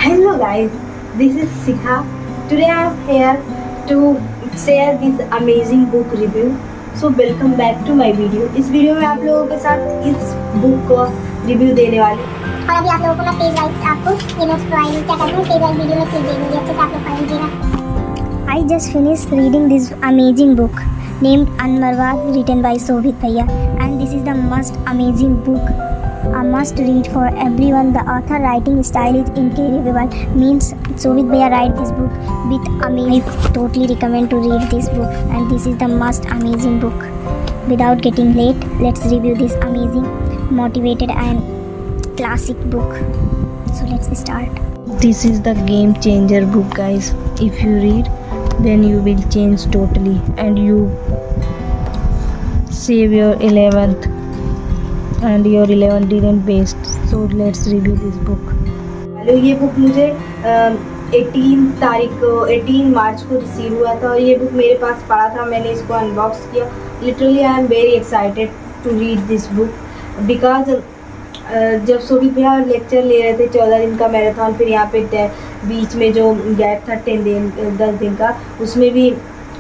Hello guys, this is Sikha. Today I am here to share this amazing book review. So welcome back to my video. इस video में आप लोगों के साथ इस book को रिव्यू देने वाली और अभी आप लोगों को मैं पेज वाइज आपको ये नोट्स प्रोवाइड क्या करना है, पेज वाइज वीडियो में क्लिक देंगे, अच्छे से आप लोग पढ़ लीजिएगा। I just finished reading this amazing book named Anmarwad, written by Sobhit Bhaiya, and this is the most amazing book, a must read for everyone. The author writing style is incredible, means Sobhit Bhaiya write this book with amazing. I totally recommend to read this book, and this is the most amazing book. Without getting late, let's review this amazing, motivated and classic book. So let's start. This is the game changer book, guys. If you read, then you will change totally and you save your 11th and your 11th didn't waste. So let's review this book. ये book मुझे 18 मार्च को receive हुआ था और ये book मेरे पास पड़ा था। मैंने इसको अनबॉक्स किया। Literally I am very excited to read this book because जब सोभित भैया लेक्चर ले रहे थे 14 दिन का मैराथन, फिर यहाँ पे बीच में जो गैप था 10 दिन का, उसमें भी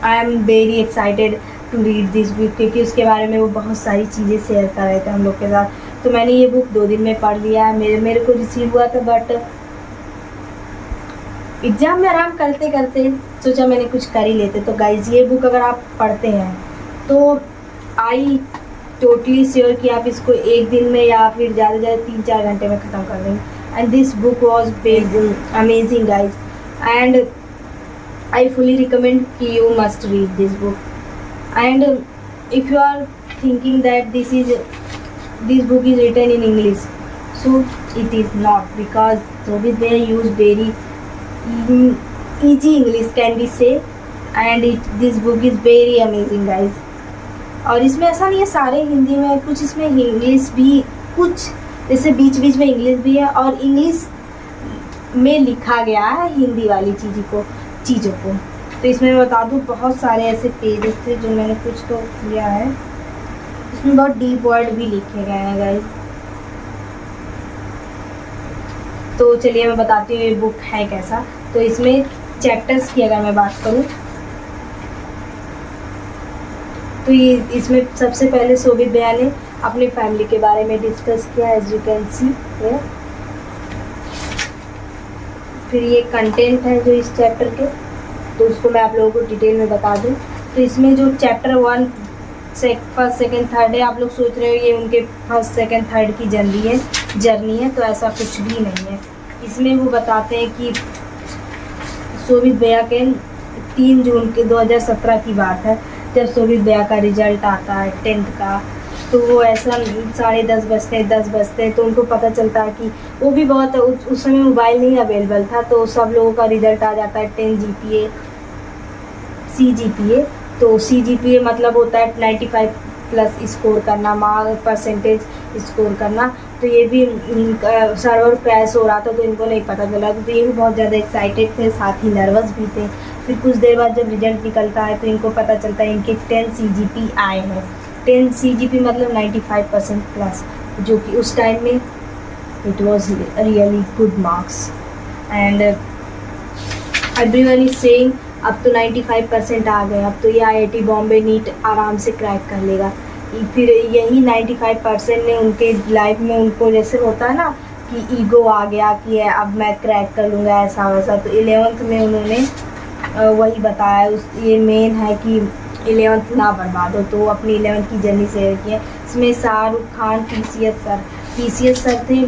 I am very excited to read this book क्योंकि उसके बारे में वो बहुत सारी चीज़ें शेयर कर रहे थे हम लोग के साथ। तो मैंने ये बुक 2 दिन में पढ़ लिया है। मेरे को रिसीव हुआ था, बट एग्ज़ाम में आराम करते करते सोचा मैंने कुछ कर ही लेते। तो गाइज ये बुक अगर आप पढ़ते हैं तो आई टोटली श्योर कि आप इसको एक दिन में या फिर ज़्यादा से ज़्यादा 3-4 घंटे में ख़त्म कर देंगे। And this book was amazing guys, and I fully recommend कि you must read this book. And if you are thinking that this book is written in English, so it is not, because Sobhit Bhaiya use very easy English can be say, and this book is very amazing guys. और इसमें ऐसा नहीं है सारे हिंदी में, कुछ इसमें English भी, कुछ जैसे बीच बीच में इंग्लिश भी है और इंग्लिश में लिखा गया है हिंदी वाली चीज़ों को। तो इसमें मैं बता दूँ बहुत सारे ऐसे पेजेस थे जो मैंने कुछ तो किया है। इसमें बहुत डीप वर्ड भी लिखे गए हैं गाइस। तो चलिए मैं बताती हूँ ये बुक है कैसा। तो इसमें चैप्टर्स की अगर मैं बात करूँ तो ये इसमें सबसे पहले सोभित भैया ने अपनी फैमिली के बारे में डिस्कस किया, एज यू कैन सी। फिर ये कंटेंट है जो इस चैप्टर के, तो उसको मैं आप लोगों को डिटेल में बता दूं। तो इसमें जो चैप्टर 1 फर्स्ट सेकंड थर्ड है, आप लोग सोच रहे हो ये उनके फर्स्ट सेकंड थर्ड की जर्नी है, तो ऐसा कुछ भी नहीं है। इसमें वो बताते हैं कि सोभित भैया के 3 जून के 2017 की बात है, जब सोभित भैया का रिजल्ट आता है 10th का। तो वो ऐसा 10:30 बजते तो उनको पता चलता है कि वो भी बहुत उस समय मोबाइल नहीं अवेलेबल था, तो सब लोगों का रिजल्ट आ जाता है 10 GPA CGPA। तो CGPA मतलब होता है 95 प्लस स्कोर करना, मार्क परसेंटेज स्कोर करना। तो ये भी सर्वर क्रैश हो रहा था तो इनको नहीं पता चला, तो ये भी बहुत ज़्यादा एक्साइटेड थे, साथ ही नर्वस भी थे। फिर कुछ देर बाद जब रिजल्ट निकलता है तो इनको पता चलता है इनके 10 CGP आए हैं। 10 CGP मतलब 95% प्लस, जो कि उस टाइम में it was really good marks. And everyone is saying अब तो 95% आ गए, अब तो ये IIT बॉम्बे नीट आराम से क्रैक कर लेगा। फिर यही 95% ने उनके लाइफ में उनको जैसे होता है ना कि ईगो आ गया कि अब मैं क्रैक कर लूँगा ऐसा वैसा। तो 11th में उन्होंने वही बताया, ये मेन है कि 11th ना बर्बाद हो, तो वो अपनी 11th की जर्नी शेयर की है। इसमें शाहरुख खान PCS सर थे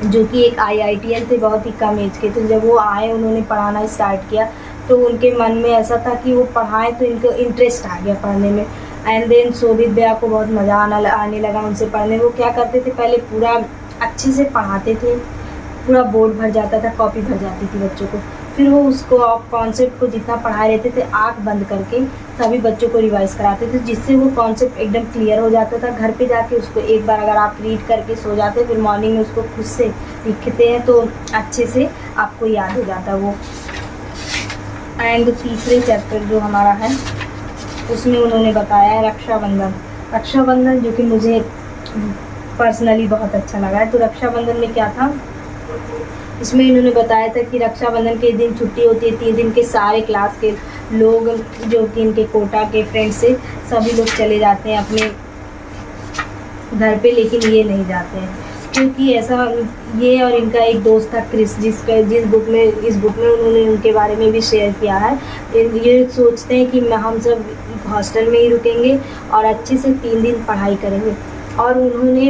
जो कि एक IITian थे, बहुत ही कम एज के। तो जब वो आए उन्होंने पढ़ाना स्टार्ट किया तो उनके मन में ऐसा था कि वो पढ़ाएं, तो इनको इंटरेस्ट आ गया पढ़ने में। एंड देन सोभित भैया को बहुत मज़ा आने लगा उनसे पढ़ने। वो क्या करते थे, पहले पूरा अच्छे से पढ़ाते थे, पूरा बोर्ड भर जाता था, कॉपी भर जाती थी बच्चों को। फिर वो उसको कॉन्सेप्ट को जितना पढ़ा रहते थे आँख बंद करके सभी बच्चों को रिवाइज कराते थे, जिससे वो कॉन्सेप्ट एकदम क्लियर हो जाता था। घर पे जाके उसको एक बार अगर आप रीड करके सो जाते, फिर मॉर्निंग में उसको खुद से लिखते हैं तो अच्छे से आपको याद हो जाता वो। एंड तीसरे चैप्टर जो हमारा है उसमें उन्होंने बताया है रक्षाबंधन, जो कि मुझे पर्सनली बहुत अच्छा लगा है। तो रक्षाबंधन में क्या था इसमें इन्होंने बताया था कि रक्षाबंधन के दिन छुट्टी होती है, 3 दिन के सारे क्लास के लोग जो कि इनके कोटा के फ्रेंड्स से सभी लोग चले जाते हैं अपने घर पे, लेकिन ये नहीं जाते हैं क्योंकि ऐसा, ये और इनका एक दोस्त था क्रिस, इस बुक में उन्होंने उनके बारे में भी शेयर किया है। ये सोचते हैं कि हम सब हॉस्टल में ही रुकेंगे और अच्छे से 3 दिन पढ़ाई करेंगे, और उन्होंने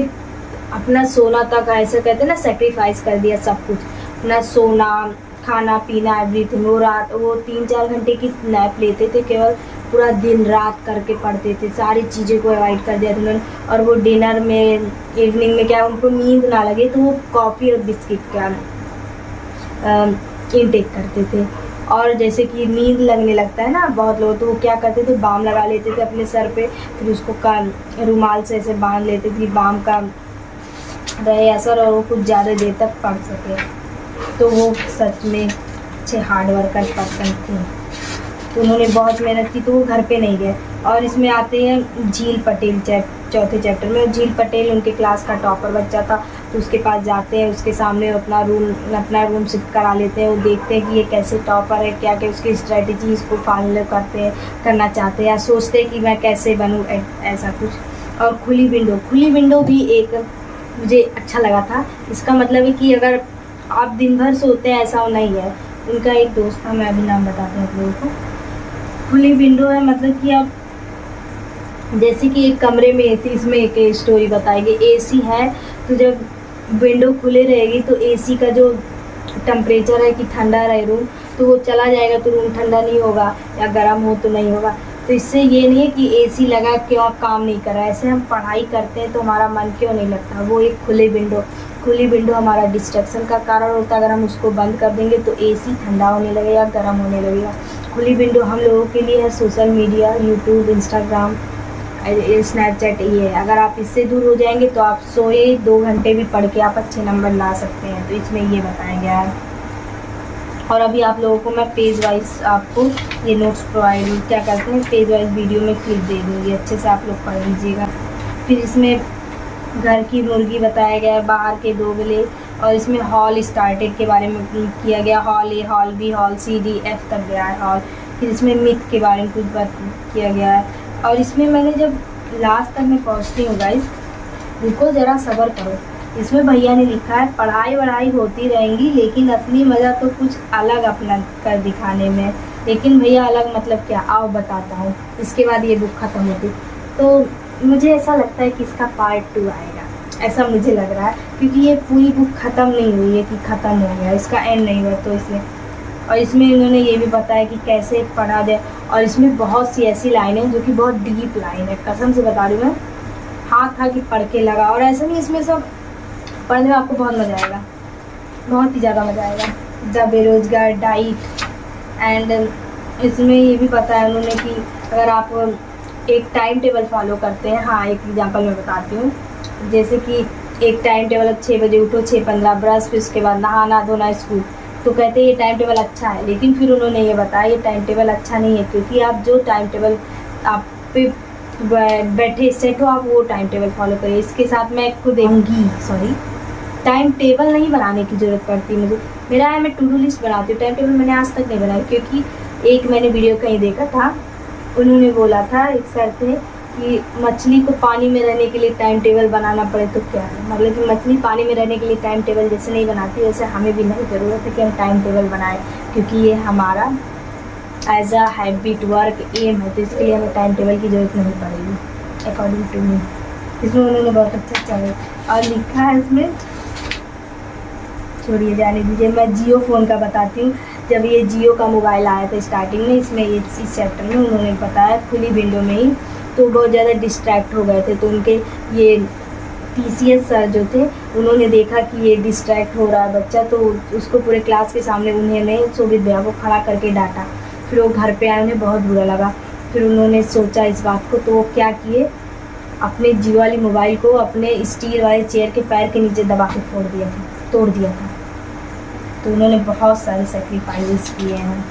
अपना सोना तक, ऐसा कहते हैं ना, सेक्रीफाइस कर दिया सब कुछ, अपना सोना, खाना पीना, एवरीथिंग। वो 3-4 घंटे की नैप लेते थे, केवल पूरा दिन रात करके पढ़ते थे, सारी चीज़ें को अवॉइड कर दिया था उन्होंने। और वो डिनर में, इवनिंग में क्या उनको नींद ना लगे तो वो कॉफ़ी और बिस्किट का इनटेक करते थे। और जैसे कि नींद लगने लगता है ना बहुत लोग, तो वो क्या करते थे, बाम लगा लेते थे अपने सर पे, फिर उसको रुमाल से ऐसे बांध लेते थे, बाम का रहे असर और वो कुछ ज़्यादा देर तक पढ़ सके। तो वो सच में अच्छे हार्ड वर्कर पर्सन थे, तो उन्होंने बहुत मेहनत की, तो वो घर पे नहीं गए। और इसमें आते हैं झील पटेल, चौथे चैप्टर में। झील पटेल उनके क्लास का टॉपर बच्चा था, तो उसके पास जाते हैं, उसके सामने अपना रूम शिफ्ट करा लेते हैं। वो देखते हैं कि ये कैसे टॉपर है, क्या क्या उसकी स्ट्रेटजी इसको फॉलो करना चाहते हैं, या सोचते हैं कि मैं कैसे बनूँ, ऐसा कुछ। और खुली विंडो भी एक मुझे अच्छा लगा था। इसका मतलब है कि अगर आप दिन भर सोते हैं, ऐसा नहीं है। उनका एक दोस्त था, मैं अभी नाम बताती हूँ आप लोगों को। खुली विंडो है मतलब कि आप जैसे कि एक कमरे में एसी, इसमें एक स्टोरी बताएगी, एसी है तो जब विंडो खुले रहेगी तो एसी का जो टेम्परेचर है कि ठंडा रहे रूम, तो वो चला जाएगा तो रूम ठंडा नहीं होगा, या गर्म हो तो नहीं होगा। तो इससे ये नहीं है कि एसी लगा क्यों काम नहीं कर रहा है, ऐसे हम पढ़ाई करते हैं तो हमारा मन क्यों नहीं लगता। वो एक खुली विंडो हमारा डिस्ट्रैक्शन का कारण होता है। अगर हम उसको बंद कर देंगे तो एसी ठंडा होने लगेगा, गर्म होने लगेगा। खुली विंडो हम लोगों के लिए है social media, YouTube, Instagram, Snapchat. ये अगर आप इससे दूर हो जाएंगे तो आप सोए 2 घंटे भी पढ़ के आप अच्छे नंबर ला सकते हैं, तो इसमें ये बताया गया है। और अभी आप लोगों को मैं पेज वाइज आपको ये नोट्स प्रोवाइड क्या करते हैं, पेज वाइज वीडियो में क्लिप दे दूँगी, अच्छे से आप लोग पढ़ लीजिएगा। फिर इसमें घर की मुर्गी बताया गया है, बाहर के दोगले, और इसमें हॉल स्टार्टेड के बारे में किया गया, हॉल ए, हॉल बी, हॉल सी, डी, एफ तक गया है हॉल। फिर इसमें मिथ के बारे में कुछ बात किया गया है। और इसमें मैंने जब लास्ट तक मैं पहुँचती हूँ गाइस, रुको ज़रा सब्र करो। इसमें भैया ने लिखा है पढ़ाई वढ़ाई होती रहेंगी, लेकिन असली मज़ा तो कुछ अलग अपना कर दिखाने में। लेकिन भैया अलग मतलब क्या, आओ बताता हूँ। इसके बाद ये बुक ख़त्म होती, तो मुझे ऐसा लगता है कि इसका पार्ट 2 आएगा, ऐसा मुझे लग रहा है, क्योंकि ये पूरी बुक ख़त्म नहीं हुई है कि ख़त्म हो गया, इसका एंड नहीं हुआ, तो इसलिए। और इसमें इन्होंने ये भी बताया कि कैसे पढ़ा जाए, और इसमें बहुत सी ऐसी लाइनें हैं जो कि बहुत डीप लाइन है, कसम से बता रही हूँ मैं, हाथ था कि पढ़ के लगा। और ऐसा नहीं, इसमें सब पढ़ने में आपको बहुत मज़ा आएगा, बहुत ही ज़्यादा मज़ा आएगा। द बेरोज़गार, डाइट, एंड इसमें ये भी बताया उन्होंने कि अगर आप एक टाइम टेबल फॉलो करते हैं। हाँ, एक एग्जांपल मैं बताती हूँ, जैसे कि एक टाइम टेबल, 6 बजे उठो, 6:15 ब्रश, फिर उसके बाद नहाना धोना, स्कूल, तो कहते हैं ये टाइम टेबल अच्छा है। लेकिन फिर उन्होंने ये बताया ये टाइम टेबल अच्छा नहीं है, क्योंकि आप जो टाइम टेबल आप पे बैठे सेट हो, आप वो टाइम टेबल फॉलो करिए। इसके साथ मैं खुद टाइम टेबल नहीं बनाने की ज़रूरत पड़ती मुझे, मेरा है मैं टू डू लिस्ट बनाती हूँ। टाइम टेबल मैंने आज तक नहीं बनाई, क्योंकि एक मैंने वीडियो कहीं देखा था, उन्होंने बोला था एक सर थे कि मछली को पानी में रहने के लिए टाइम टेबल बनाना पड़े तो क्या है, मतलब कि मछली पानी में रहने के लिए टाइम टेबल जैसे नहीं बनाती, वैसे हमें भी नहीं ज़रूरत है कि हम टाइम टेबल बनाएं, क्योंकि ये हमारा as a habit, work, aim है, तो इसके लिए हमें टाइम टेबल की ज़रूरत नहीं पड़ेगी अकॉर्डिंग टू मी। इसमें उन्होंने बहुत अच्छा और लिखा है इसमें, छोड़िए जाने दीजिए, मैं जियो फ़ोन का बताती हूँ। जब ये जियो का मोबाइल आया था स्टार्टिंग में, इसमें इस चैप्टर में उन्होंने बताया खुली विंडो में ही, तो बहुत ज़्यादा डिस्ट्रैक्ट हो गए थे, तो उनके ये TCS सर जो थे, उन्होंने देखा कि ये डिस्ट्रैक्ट हो रहा है बच्चा, तो उसको पूरे क्लास के सामने उन्होंने शोभित भैया को खड़ा करके डांटा। फिर वो घर पे आए, उन्हें बहुत बुरा लगा। फिर उन्होंने सोचा इस बात को, तो वो क्या किए, अपने जियो वाली मोबाइल को अपने स्टील वाले चेयर के पैर के नीचे दबा के तोड़ दिया था। तो उन्होंने बहुत सारे सेक्रीफाइसेस किए हैं।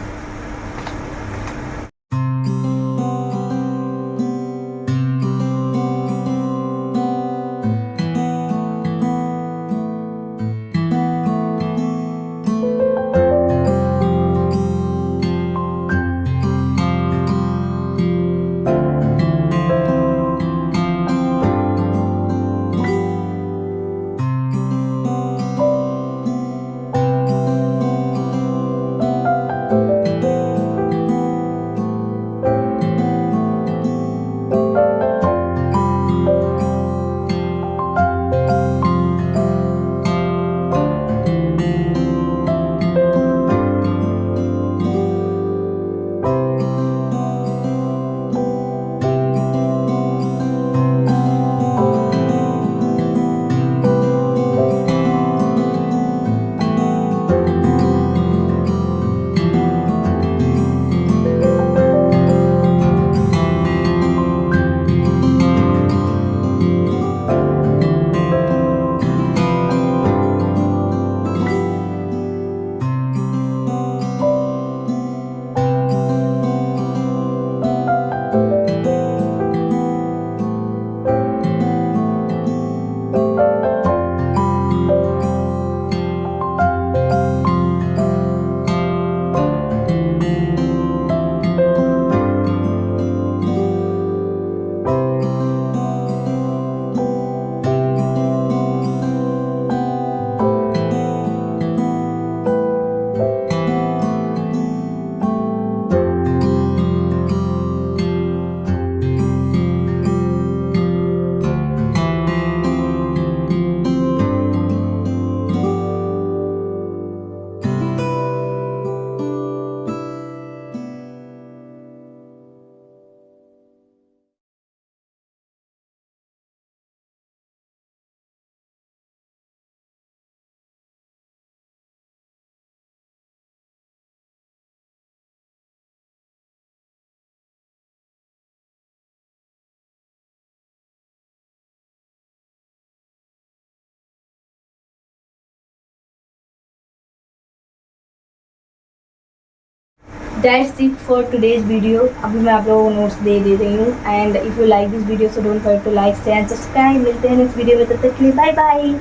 That's it for today's video. अभी मैं आप लोगों को नोट्स दे रही हूँ। And if you like this video so don't forget to like share and subscribe. मिलते हैं नेक्स्ट वीडियो में, तब तक के लिए बाय बाय।